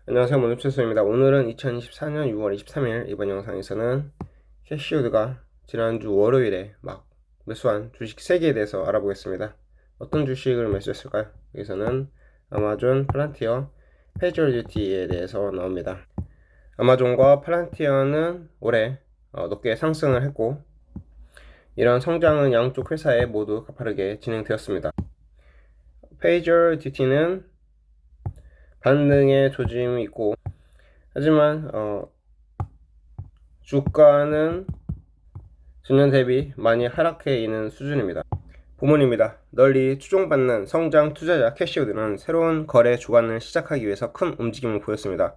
안녕하세요, 문우철수입니다. 오늘은 2024년 6월 23일 이번 영상에서는 캐시우드가 지난주 월요일에 막 매수한 주식 3개에 대해서 알아보겠습니다. 어떤 주식을 매수했을까요? 여기서는 아마존, 플란티어, 페이저듀티에 대해서 나옵니다. 아마존과 플란티어는 올해 높게 상승을 했고, 이런 성장은 양쪽 회사에 모두 가파르게 진행되었습니다. 페이저듀티는 반등의 조짐이 있고, 하지만 주가는 전년 대비 많이 하락해 있는 수준입니다. 본문입니다. 널리 추종받는 성장 투자자 캐시우드는 새로운 거래 주간을 시작하기 위해서 큰 움직임을 보였습니다.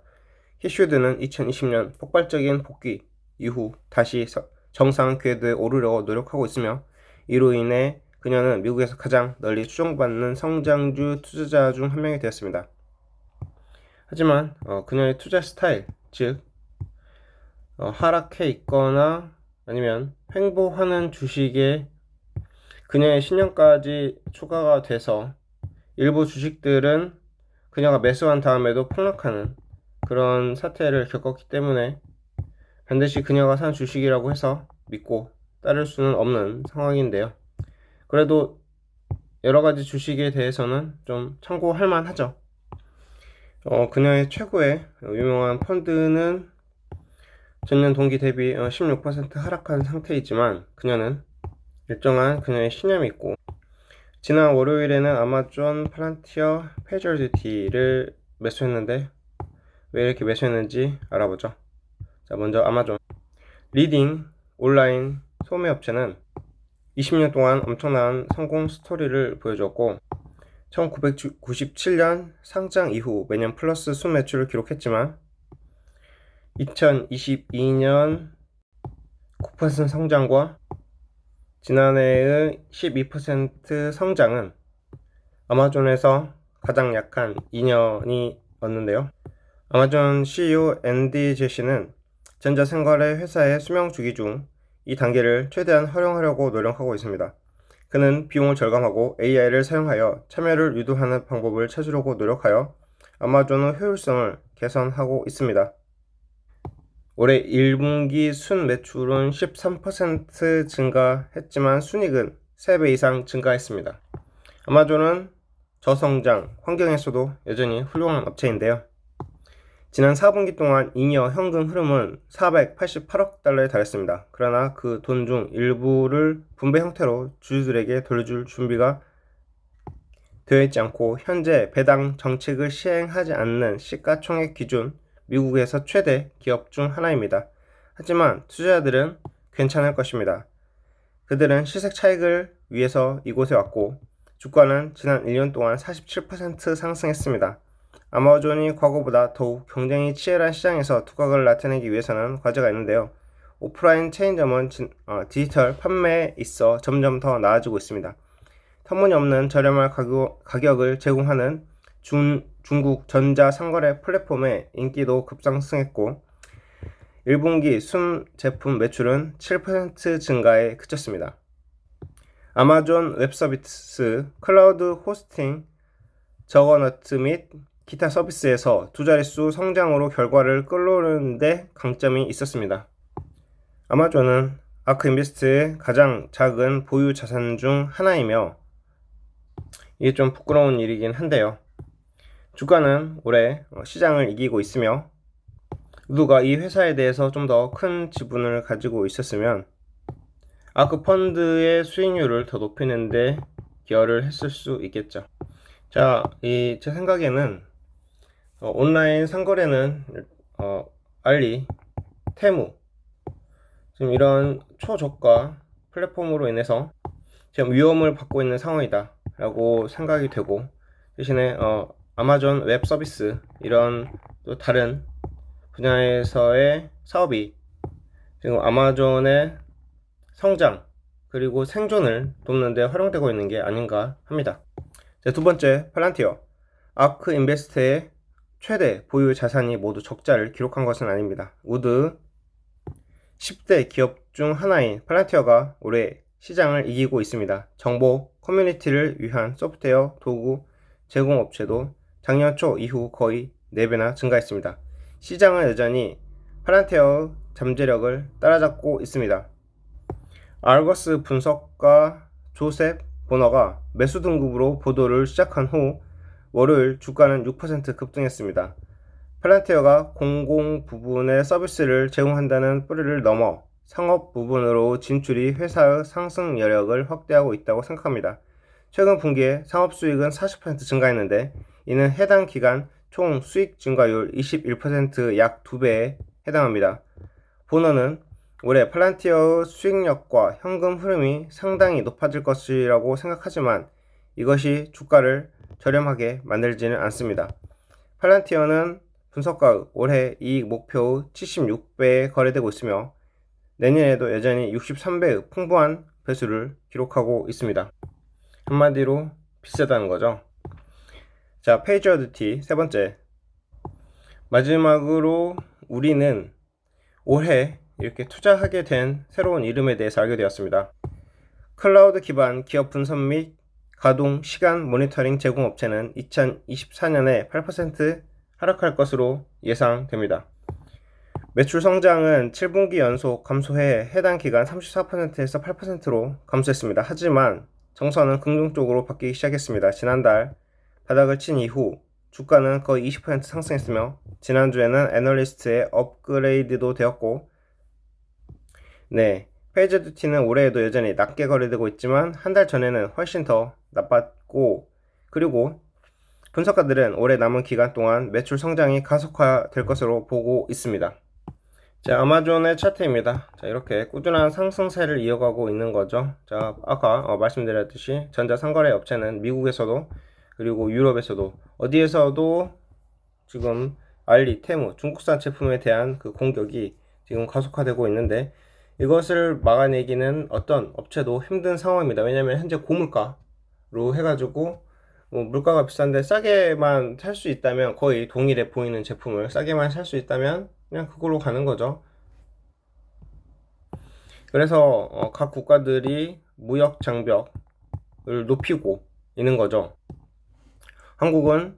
캐시우드는 2020년 폭발적인 복귀 이후 다시 정상 궤도에 오르려고 노력하고 있으며, 이로 인해 그녀는 미국에서 가장 널리 추종받는 성장주 투자자 중 한 명이 되었습니다. 하지만 그녀의 투자 스타일, 즉 하락해 있거나 아니면 횡보하는 주식에 그녀의 신념까지 추가가 돼서 일부 주식들은 그녀가 매수한 다음에도 폭락하는 그런 사태를 겪었기 때문에 반드시 그녀가 산 주식이라고 해서 믿고 따를 수는 없는 상황인데요. 그래도 여러가지 주식에 대해서는 좀 참고할 만하죠. 그녀의 최고의 유명한 펀드는 전년 동기 대비 16% 하락한 상태이지만, 그녀는 일정한 그녀의 신념이 있고, 지난 월요일에는 아마존, 플란티어, 페이저듀티를 매수했는데 왜 이렇게 매수했는지 알아보죠. 자, 먼저 아마존. 리딩 온라인 소매 업체는 20년 동안 엄청난 성공 스토리를 보여줬고, 1997년 상장 이후 매년 플러스 순매출을 기록했지만 2022년 9% 성장과 지난해의 12% 성장은 아마존에서 가장 약한 2년이었는데요. 아마존 CEO 앤디 제시는 전자생활의 회사의 수명 주기 중 이 단계를 최대한 활용하려고 노력하고 있습니다. 그는 비용을 절감하고 AI를 사용하여 참여를 유도하는 방법을 찾으려고 노력하여 아마존의 효율성을 개선하고 있습니다. 올해 1분기 순 매출은 13% 증가했지만 순이익은 3배 이상 증가했습니다. 아마존은 저성장 환경에서도 여전히 훌륭한 업체인데요. 지난 4분기 동안 잉여 현금 흐름은 488억 달러에 달했습니다. 그러나 그 돈 중 일부를 분배 형태로 주주들에게 돌려줄 준비가 되어 있지 않고, 현재 배당 정책을 시행하지 않는 시가총액 기준 미국에서 최대 기업 중 하나입니다. 하지만 투자자들은 괜찮을 것입니다. 그들은 시세 차익을 위해서 이곳에 왔고, 주가는 지난 1년 동안 47% 상승했습니다. 아마존이 과거보다 더욱 경쟁이 치열한 시장에서 두각을 나타내기 위해서는 과제가 있는데요. 오프라인 체인점은 디지털 판매에 있어 점점 더 나아지고 있습니다. 터무니없는 저렴한 가격을 제공하는 중국 전자상거래 플랫폼의 인기도 급상승했고, 1분기 순 제품 매출은 7% 증가에 그쳤습니다. 아마존 웹서비스, 클라우드 호스팅, 저거너트 및 기타 서비스에서 두 자릿수 성장으로 결과를 끌어오르는 데 강점이 있었습니다. 아마존은 아크 인베스트의 가장 작은 보유 자산 중 하나이며, 이게 좀 부끄러운 일이긴 한데요. 주가는 올해 시장을 이기고 있으며, 누가 이 회사에 대해서 좀 더 큰 지분을 가지고 있었으면 아크 펀드의 수익률을 더 높이는데 기여를 했을 수 있겠죠. 자, 제 생각에는 온라인 상거래는 알리, 테무, 지금 이런 초저가 플랫폼으로 인해서 지금 위험을 받고 있는 상황이다 라고 생각이 되고, 대신에 아마존 웹 서비스, 이런 또 다른 분야에서의 사업이 지금 아마존의 성장 그리고 생존을 돕는 데 활용되고 있는 게 아닌가 합니다. 자, 두 번째, 플란티어. 아크 인베스트의 최대 보유 자산이 모두 적자를 기록한 것은 아닙니다. 우드 10대 기업 중 하나인 플란티어가 올해 시장을 이기고 있습니다. 정보 커뮤니티를 위한 소프트웨어 도구 제공업체도 작년 초 이후 거의 4배나 증가했습니다. 시장은 여전히 팔란티어의 잠재력을 따라잡고 있습니다. 알거스 분석가 조셉 보너가 매수 등급으로 보도를 시작한 후 월요일 주가는 6% 급등했습니다. 팔란티어가 공공 부분의 서비스를 제공한다는 뿌리를 넘어 상업 부분으로 진출이 회사의 상승 여력을 확대하고 있다고 생각합니다. 최근 분기에 상업 수익은 40% 증가했는데 이는 해당 기간 총 수익 증가율 21% 약 2배에 해당합니다. 보너는 올해 팔란티어의 수익력과 현금 흐름이 상당히 높아질 것이라고 생각하지만 이것이 주가를 저렴하게 만들지는 않습니다. 팔란티어는 분석가의 올해 이익 목표의 76배에 거래되고 있으며 내년에도 여전히 63배의 풍부한 배수를 기록하고 있습니다. 한마디로 비싸다는 거죠. 자, 페이지어듀티 세 번째. 마지막으로 우리는 올해 이렇게 투자하게 된 새로운 이름에 대해서 알게 되었습니다. 클라우드 기반 기업 분석 및 가동 시간 모니터링 제공 업체는 2024년에 8% 하락할 것으로 예상됩니다. 매출 성장은 7분기 연속 감소해 해당 기간 34%에서 8%로 감소했습니다. 하지만 정서는 긍정적으로 바뀌기 시작했습니다. 지난달 바닥을 친 이후 주가는 거의 20% 상승했으며 지난주에는 애널리스트의 업그레이드도 되었고 페이지어듀티는 올해에도 여전히 낮게 거래되고 있지만 한 달 전에는 훨씬 더 나빴고 그리고 분석가들은 올해 남은 기간 동안 매출 성장이 가속화될 것으로 보고 있습니다. 자, 아마존의 차트입니다. 자, 이렇게 꾸준한 상승세를 이어가고 있는 거죠. 자, 아까 말씀드렸듯이 전자상거래 업체는 미국에서도 그리고 유럽에서도 어디에서도 지금 알리, 테무, 중국산 제품에 대한 그 공격이 지금 가속화되고 있는데 이것을 막아내기는 어떤 업체도 힘든 상황입니다. 왜냐하면 현재 고물가로 해가지고 물가가 비싼데 싸게만 살 수 있다면 거의 동일해 보이는 제품을 싸게만 살 수 있다면 그냥 그걸로 가는 거죠. 그래서 각 국가들이 무역 장벽을 높이고 있는 거죠. 한국은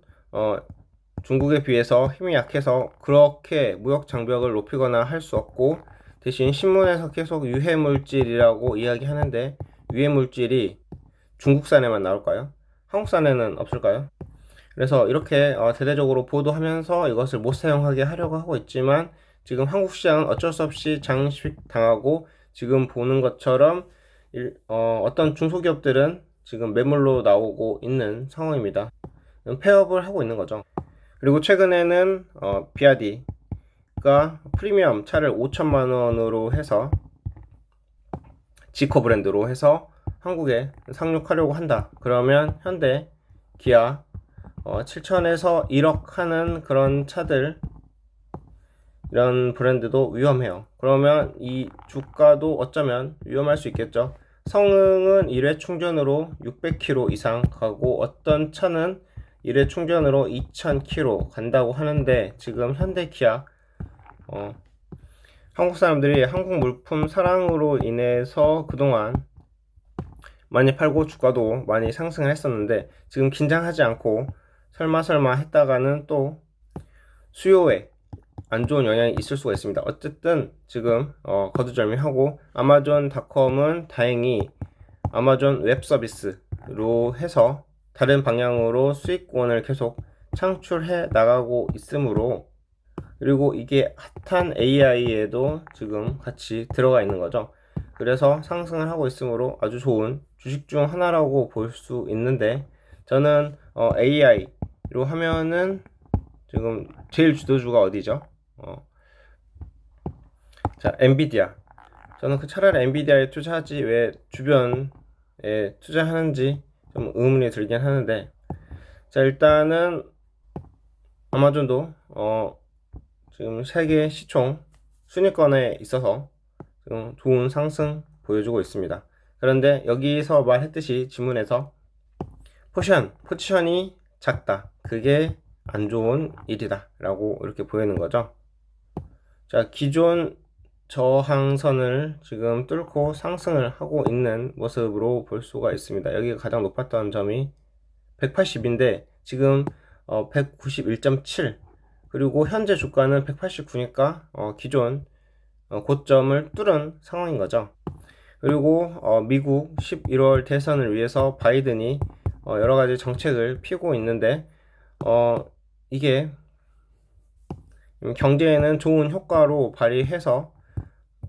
중국에 비해서 힘이 약해서 그렇게 무역 장벽을 높이거나 할 수 없고 대신 신문에서 계속 유해물질이라고 이야기하는데 유해물질이 중국산에만 나올까요? 한국산에는 없을까요? 그래서 이렇게 대대적으로 보도하면서 이것을 못 사용하게 하려고 하고 있지만 지금 한국 시장은 어쩔 수 없이 장식당하고 지금 보는 것처럼 어떤 중소기업들은 지금 매물로 나오고 있는 상황입니다. 폐업을 하고 있는 거죠. 그리고 최근에는 비아디가 프리미엄 차를 5천만 원으로 해서 지커 브랜드로 해서 한국에 상륙하려고 한다. 그러면 현대, 기아 7천에서 1억 하는 그런 차들 이런 브랜드도 위험해요. 그러면 이 주가도 어쩌면 위험할 수 있겠죠. 성능은 1회 충전으로 600km 이상 가고 어떤 차는 1회 충전으로 2000km 간다고 하는데 지금 현대 기아 한국 사람들이 한국 물품 사랑으로 인해서 그동안 많이 팔고 주가도 많이 상승을 했었는데 지금 긴장하지 않고 설마 했다가는 또 수요에 안 좋은 영향이 있을 수가 있습니다. 어쨌든 지금 거두절미하고 아마존닷컴은 다행히 아마존 웹 서비스로 해서 다른 방향으로 수익권을 계속 창출해 나가고 있으므로 그리고 이게 핫한 AI에도 지금 같이 들어가 있는 거죠. 그래서 상승을 하고 있으므로 아주 좋은 주식 중 하나라고 볼 수 있는데 저는 AI로 하면은 지금 제일 주도주가 어디죠? 자, 엔비디아. 저는 차라리 엔비디아에 투자하지 왜 주변에 투자하는지 좀 의문이 들긴 하는데 자, 일단은 아마존도 지금 세계 시총 순위권에 있어서 지금 좋은 상승 보여주고 있습니다. 그런데 여기서 말했듯이 지문에서 포지션이 작다. 그게 안 좋은 일이다 라고 이렇게 보이는 거죠. 자, 기존 저항선을 지금 뚫고 상승을 하고 있는 모습으로 볼 수가 있습니다. 여기가 가장 높았던 점이 180인데 지금 191.7 그리고 현재 주가는 189니까 기존 고점을 뚫은 상황인 거죠. 그리고 미국 11월 대선을 위해서 바이든이 여러 가지 정책을 피고 있는데 이게 경제에는 좋은 효과로 발휘해서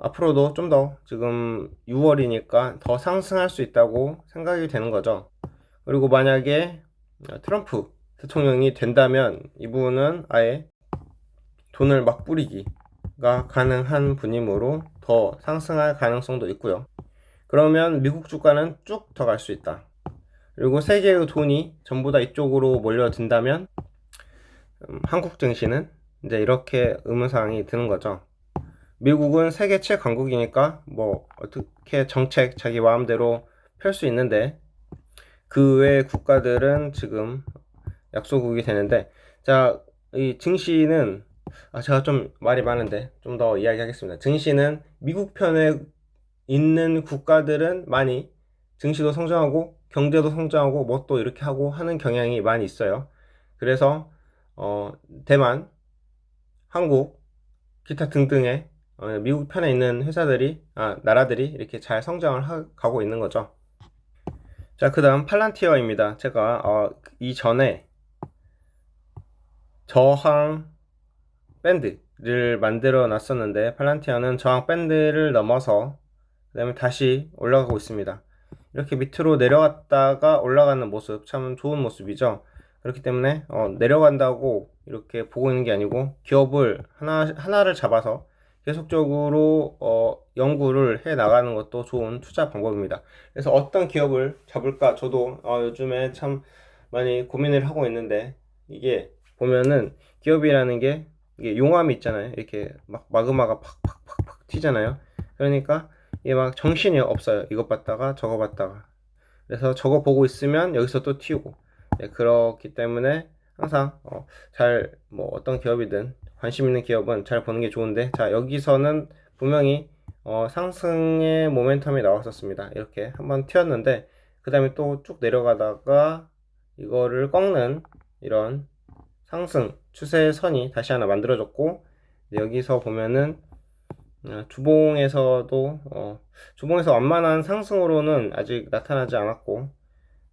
앞으로도 좀 더 지금 6월이니까 더 상승할 수 있다고 생각이 되는 거죠. 그리고 만약에 트럼프 대통령이 된다면 이분은 아예 돈을 막 뿌리기가 가능한 분이므로 더 상승할 가능성도 있고요. 그러면 미국 주가는 쭉 더 갈 수 있다. 그리고 세계의 돈이 전부 다 이쪽으로 몰려든다면 한국 증시는 이제 이렇게 의문사항이 드는 거죠. 미국은 세계 최강국이니까 뭐 어떻게 정책 자기 마음대로 펼 수 있는데 그 외 국가들은 지금 약소국이 되는데, 자, 이 증시는 제가 좀 말이 많은데 좀 더 이야기하겠습니다. 증시는 미국 편에 있는 국가들은 많이 증시도 성장하고 경제도 성장하고 뭐 또 이렇게 하고 하는 경향이 많이 있어요. 그래서 대만, 한국, 기타 등등의 미국 편에 있는 회사들이 나라들이 이렇게 잘 성장을 가고 있는 거죠. 자, 그 다음 팔란티어입니다. 제가 이전에 저항 밴드를 만들어 놨었는데 팔란티어는 저항 밴드를 넘어서 그 다음에 다시 올라가고 있습니다. 이렇게 밑으로 내려갔다가 올라가는 모습 참 좋은 모습이죠. 그렇기 때문에 내려간다고 이렇게 보고 있는 게 아니고 기업을 하나를 잡아서 계속적으로 연구를 해 나가는 것도 좋은 투자 방법입니다. 그래서 어떤 기업을 잡을까 저도 요즘에 참 많이 고민을 하고 있는데, 이게 보면은 기업이라는 게 이게 용암이 있잖아요. 이렇게 막 마그마가 팍팍팍팍 튀잖아요. 그러니까 이게 막 정신이 없어요. 이것 봤다가 저거 봤다가. 그래서 저거 보고 있으면 여기서 또 튀우고. 네, 그렇기 때문에 항상 뭐 어떤 기업이든 관심 있는 기업은 잘 보는 게 좋은데, 자, 여기서는 분명히 상승의 모멘텀이 나왔었습니다. 이렇게 한번 튀었는데 그 다음에 또 쭉 내려가다가 이거를 꺾는 이런 상승 추세선이 다시 하나 만들어졌고, 여기서 보면은 주봉에서도 주봉에서 완만한 상승으로는 아직 나타나지 않았고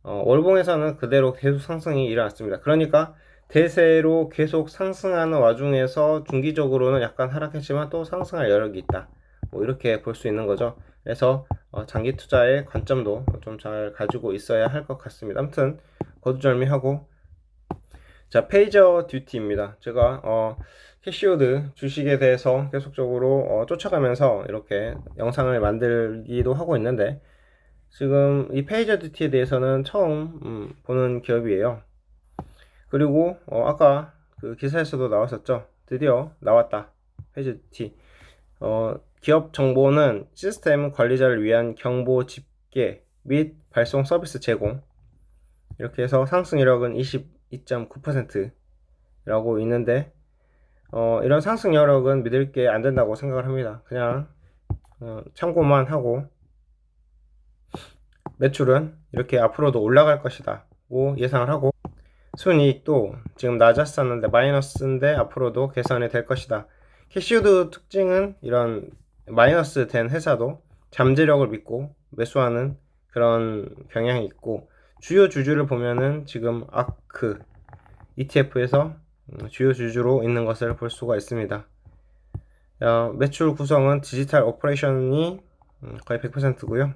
월봉에서는 그대로 계속 상승이 일어났습니다. 그러니까 대세로 계속 상승하는 와중에서 중기적으로는 약간 하락했지만 또 상승할 여력이 있다, 뭐 이렇게 볼 수 있는 거죠. 그래서 장기 투자의 관점도 좀 잘 가지고 있어야 할 것 같습니다. 아무튼 거두절미하고, 자, 페이저 듀티입니다. 제가 캐시우드 주식에 대해서 계속적으로 쫓아가면서 이렇게 영상을 만들기도 하고 있는데, 지금 이 페이저 듀티에 대해서는 처음 보는 기업이에요. 그리고 아까 그 기사에서도 나왔었죠. 드디어 나왔다, 페이저 듀티. 기업 정보는 시스템 관리자를 위한 경보 집계 및 발송 서비스 제공, 이렇게 해서 상승 이력은 22.9%라고 있는데, 이런 상승 여력은 믿을 게 안 된다고 생각을 합니다. 그냥 참고만 하고, 매출은 이렇게 앞으로도 올라갈 것이다고 예상을 하고, 순이익도 지금 낮았었는데 마이너스인데 앞으로도 개선이 될 것이다. 캐시우드 특징은 이런 마이너스 된 회사도 잠재력을 믿고 매수하는 그런 경향이 있고, 주요 주주를 보면은 지금 아크 ETF에서 주요 주주로 있는 것을 볼 수가 있습니다. 매출 구성은 디지털 오퍼레이션이 거의 100%고요.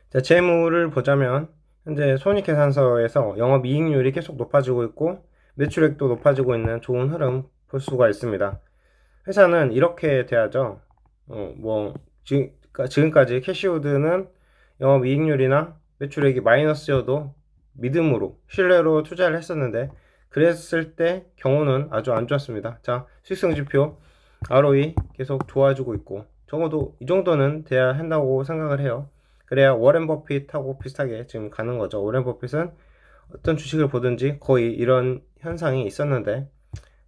자, 재무를 보자면 현재 손익계산서에서 영업이익률이 계속 높아지고 있고 매출액도 높아지고 있는 좋은 흐름 볼 수가 있습니다. 회사는 이렇게 돼야죠. 지금까지 캐시우드는 영업이익률이나 매출액이 마이너스여도 믿음으로 신뢰로 투자를 했었는데, 그랬을 때 경우는 아주 안 좋았습니다. 자, 수익성 지표 ROE 계속 좋아지고 있고 적어도 이 정도는 돼야 한다고 생각을 해요. 그래야 워렌 버핏하고 비슷하게 지금 가는 거죠. 워렌 버핏은 어떤 주식을 보든지 거의 이런 현상이 있었는데,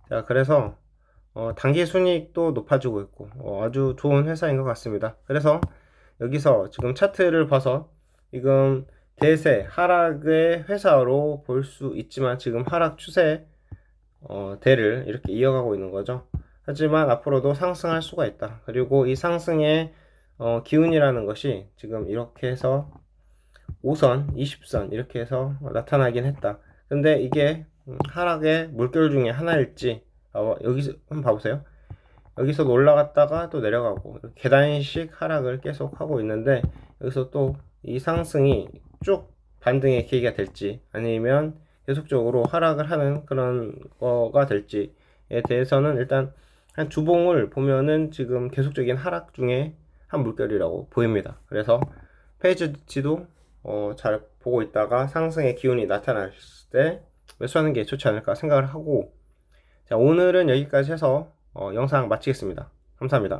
자, 그래서 단기 순이익도 높아지고 있고 아주 좋은 회사인 것 같습니다. 그래서 여기서 지금 차트를 봐서 지금 대세 하락의 회사로 볼 수 있지만 지금 하락 추세 대를 이렇게 이어가고 있는 거죠. 하지만 앞으로도 상승할 수가 있다. 그리고 이 상승의 기운이라는 것이 지금 이렇게 해서 5선, 20선 이렇게 해서 나타나긴 했다. 근데 이게 하락의 물결 중에 하나일지 여기서 한번 봐보세요. 여기서 올라갔다가 또 내려가고 계단식 하락을 계속 하고 있는데 여기서 또 이 상승이 쭉 반등의 계기가 될지 아니면 계속적으로 하락을 하는 그런 거가 될지에 대해서는 일단 한 주봉을 보면은 지금 계속적인 하락 중에 한 물결이라고 보입니다. 그래서 페이지도 잘 보고 있다가 상승의 기운이 나타났을 때 매수하는 게 좋지 않을까 생각을 하고, 자, 오늘은 여기까지 해서 영상 마치겠습니다. 감사합니다.